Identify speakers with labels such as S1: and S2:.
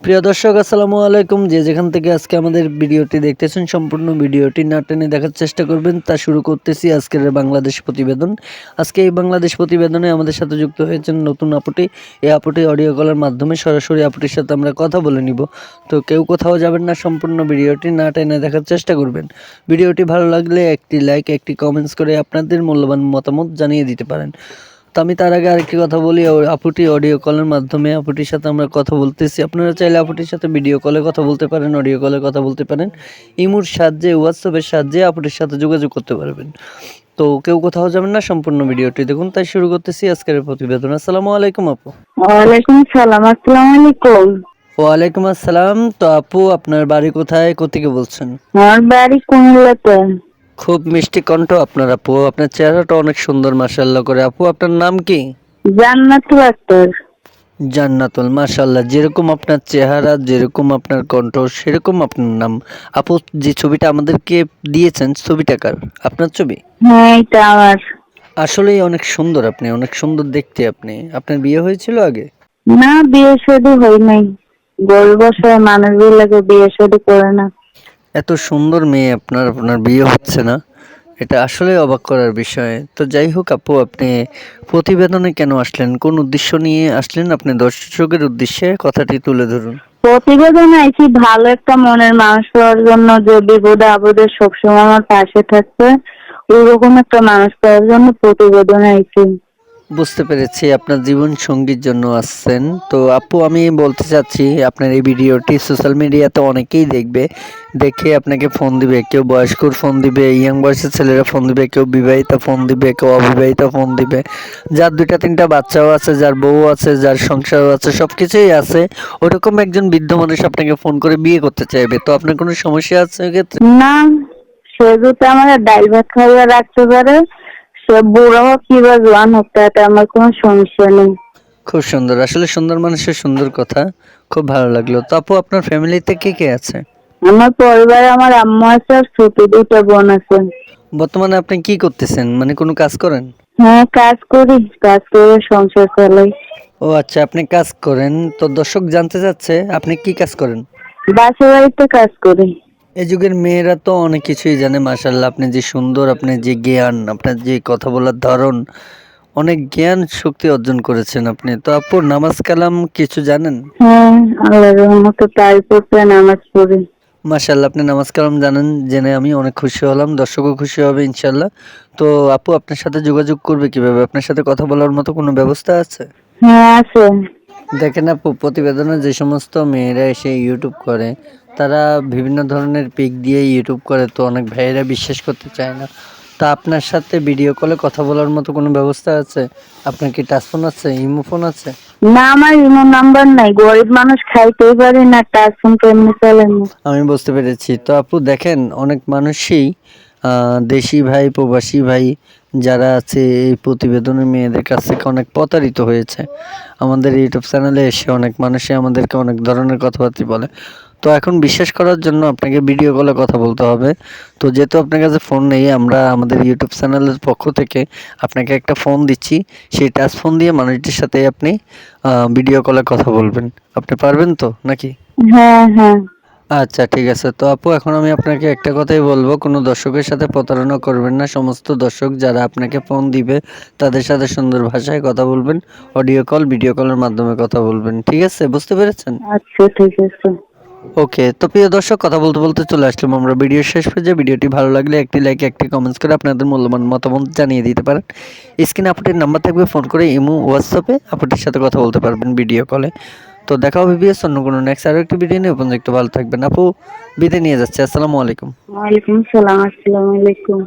S1: প্রিয় দর্শক আসসালামু আলাইকুম। যে যেখান থেকে আজকে আমাদের ভিডিওটি দেখতেছেন সম্পূর্ণ ভিডিওটি না টেনে দেখার চেষ্টা করবেন। তা শুরু করতেছি আজকের বাংলাদেশ প্রতিবেদন। আজকে এই বাংলাদেশ প্রতিবেদনে আমাদের সাথে যুক্ত হয়েছেন নতুন আপুটি। এই আপুটি অডিও কলের মাধ্যমে সরাসরি আপুটির সাথে আমরা কথা বলে নিব। তো কেউ কোথাও যাবেন না, সম্পূর্ণ ভিডিওটি না টেনে দেখার চেষ্টা করবেন। ভিডিওটি ভালো লাগলে একটি লাইক, একটি কমেন্টস করে আপনাদের মূল্যবান মতামত জানিয়ে দিতে পারেন। তো আমি তার আগে আরেকটি কথা বলি, আপুটি অডিও কলের মাধ্যমে আপুটির সাথে আমরা কথা বলতেছি। আপনারা চাইলে আপুটির সাথে ভিডিও কলে কথা বলতে পারেন, অডিও কলে কথা বলতে পারেন, ইমোর সাহায্যে, হোয়াটসঅ্যাপের সাহায্যে আপুটির সাথে যোগাযোগ করতে পারবেন। তো কেউ কোথাও যাবেন না, সম্পূর্ণ ভিডিওটি দেখুন। তাই শুরু করতেছি আজকের প্রতিবেদন। আসসালামু আলাইকুম আপু।
S2: ওয়ালাইকুম সালাম। আসসালামু আলাইকুম।
S1: ওয়ালাইকুম আসসালাম। তো আপু, আপনার বাড়ি কোথায়, কোথেকে বলছেন?
S2: আমার বাড়ি কুমিল্লাতে।
S1: খুব মিষ্টি কণ্ঠ আপনার আপু, আপনার চেহারাটা অনেক সুন্দর মাশাআল্লাহ করে। আপু, আপনার নাম কি?
S2: জান্নাতুল আক্তার।
S1: জান্নাতুল, মাশাআল্লাহ। যেরকম আপনার চেহারা, যেরকম আপনার কণ্ঠ, সেরকম আপনার নাম। আপু, যে ছবিটা আমাদেরকে দিয়েছেন, ছবিটা কার? আপনার ছবি?
S2: হ্যাঁ, এটা আমার।
S1: আসলেই অনেক সুন্দর আপনি, অনেক সুন্দর দেখতে আপনি। আপনার বিয়ে হয়েছিল আগে?
S2: না, বিয়ে শাদী হয় নাই। গরিব বাসায় মানুষগুলোকে বিয়ে শাদী করে না।
S1: এত সুন্দর মেয়ে আপনার, আপনার বিয়ে হচ্ছে না, এটা আসলে অবাক করার বিষয়। তো যাই হোক আপু, আপনি প্রতিবেদনে কেন আসলেন, কোন উদ্দেশ্য নিয়ে আসলেন? আপনি দর্শকের উদ্দেশ্যে কথাটি তুলে ধরুন।
S2: প্রতিবেদনে আইছি ভালো একটা মনের মানুষ পাওয়ার জন্য, যে বিপদে আপদে সবসময় আমার পাশে থাকবে, ওরকম একটা মানুষ পাওয়ার জন্য প্রতিবেদনে আইছি।
S1: বুঝতে পেরেছি, আপনার জীবন সঙ্গীর জন্য আসছেন। তো আপু, আমি বলতে চাচ্ছি, আপনার এই ভিডিওটি সোশ্যাল মিডিয়াতে অনেকেই দেখবে, দেখে আপনাকে ফোন দিবে। কেউ বয়স্কর ফোন দিবে, ইয়াং বয়সের ছেলেরা ফোন দিবে, কেউ বিবাহিতা ফোন দিবে, কেউ অবিবাহিতা ফোন দিবে। যার দুইটা তিনটা বাচ্চাও আছে, যার বউ আছে, যার সংসারও আছে, সব কিছুই আছে, ওরকম একজন বৃদ্ধ মানুষ আপনাকে ফোন করে বিয়ে করতে চাইবে। তো আপনার কোনো সমস্যা আছে এক্ষেত্রে?
S2: না, সে যদি আমাকে ডাল ভাত খাইয়ে রাখতে পারে, সে বুড়ো হোক কিংবা জোয়ান হোক, তাতে আমার কোনো সমস্যা নেই।
S1: খুব সুন্দর, আসলে সুন্দর মানুষের সুন্দর কথা। খুব ভালো লাগলো। তো আপু, আপনার ফ্যামিলিতে কে কে আছে?
S2: আমার পরিবারে আমার আম্মু আছে আর ছোট দুটো বোন আছে।
S1: বর্তমানে আপনি কি করতেছেন, মানে কোনো কাজ করেন?
S2: হ্যাঁ, কাজ করি, কাজ করে সংসার চালাই।
S1: ও আচ্ছা, আপনি কাজ করেন। তো দর্শক জানতে চাচ্ছে আপনি কি কাজ করেন।
S2: বাসা বাড়িতে কাজ করি।
S1: এই যুগের মেয়েরা তো অনেক কিছুই জানে মাশাআল্লাহ। আপনি যে সুন্দর, আপনি যে জ্ঞান, আপনার যে কথা বলার ধরন, অনেক জ্ঞান শক্তি অর্জন করেছেন আপনি। তো আপু, নামাজ কালাম কিছু জানেন?
S2: হ্যাঁ, আল্লাহর রহমতে তাই পড়তে নামাজ পড়ি।
S1: মাশাআল্লাহ, আপনি নামাজ কালাম জানেন জেনে আমি অনেক খুশি হলাম, দর্শকও খুশি হবে ইনশাল্লাহ। তো আপু, আপনার সাথে যোগাযোগ করবে কিভাবে? আপনার সাথে কথা বলার মতো কোনো ব্যবস্থা আছে?
S2: হ্যাঁ, আছে।
S1: দেখেন আপু, প্রতিবেদনে যে সমস্ত মেয়েরা এসে ইউটিউব করে, তারা বিভিন্ন ধরনের পিক দিয়ে ইউটিউব করে, তো অনেক ভাইয়েরা বিশ্বাস করতে চায় না। তা আপনার সাথে ভিডিও কলে কথা বলার মতো কোনো ব্যবস্থা আছে? আপনার কি টাচ ফোন আছে, ইমো ফোন আছে?
S2: না, আমার ইমো নাম্বার নাই, গরিব মানুষ খাইতেই পারি না, টাচ ফোন কেমনি চালানো।
S1: আমি বুঝতে পেরেছি। তো আপু দেখেন, অনেক মানুষই দেশি ভাই, প্রবাসী ভাই যারা আছে, এই প্রতিবেদনের মেয়েদের কাছ থেকে অনেক প্রতারিত হয়েছে। আমাদের ইউটিউব চ্যানেলে এসে অনেক মানুষই আমাদেরকে অনেক ধরনের কথাবার্তা বলে। তো এখন বিশ্বাস করার জন্য আপনাকে ভিডিও কলে কথা বলতে হবে। তো যেহেতু আপনার কাছে ফোন নেই, আমরা আমাদের ইউটিউব চ্যানেলের পক্ষ থেকে আপনাকে একটা ফোন দিচ্ছি। সেই টাচ ফোন দিয়ে মানুষটির সাথে আপনি ভিডিও কলে কথা বলবেন। আপনি পারবেন তো নাকি?
S2: হ্যাঁ, হ্যাঁ।
S1: আচ্ছা, ঠিক আছে। তো আপু, এখন আমি আপনাকে একটা কথাই বলবো, কোনো দর্শকের সাথে প্রতারণা করবেন না। সমস্ত দর্শক যারা আপনাকে ফোন দিবে, তাদের সাথে সুন্দর ভাষায় কথা বলবেন। অডিও কল, ভিডিও কলের মাধ্যমে কথা বলবেন। ঠিক আছে, বুঝতে পেরেছেন?
S2: আচ্ছা, ঠিক আছে।
S1: ওকে। তো প্রিয় দর্শক, কথা বলতে বলতে চলে আসলাম আমরা ভিডিওর শেষ পর্যায়ে। ভিডিওটি ভালো লাগলে একটি লাইক, একটি কমেন্টস করে আপনাদের মূল্যবান মতামত জানিয়ে দিতে পারেন। স্ক্রিনে আপুটির নাম্বার থাকবে, ফোন করে ইমো, হোয়াটসঅ্যাপে আপুটির সাথে কথা বলতে পারবেন ভিডিও কলে। তো দেখা হবে ভিউয়ার্স অন্য কোনো নেক্সট আরো একটি ভিডিও নিয়ে। পর্যন্ত একটু ভালো থাকবেন। আপু, বিদায় নিয়ে যাচ্ছে। আসসালামু আলাইকুম।
S2: ওয়ালাইকুম সালাম। আসসালামু আলাইকুম।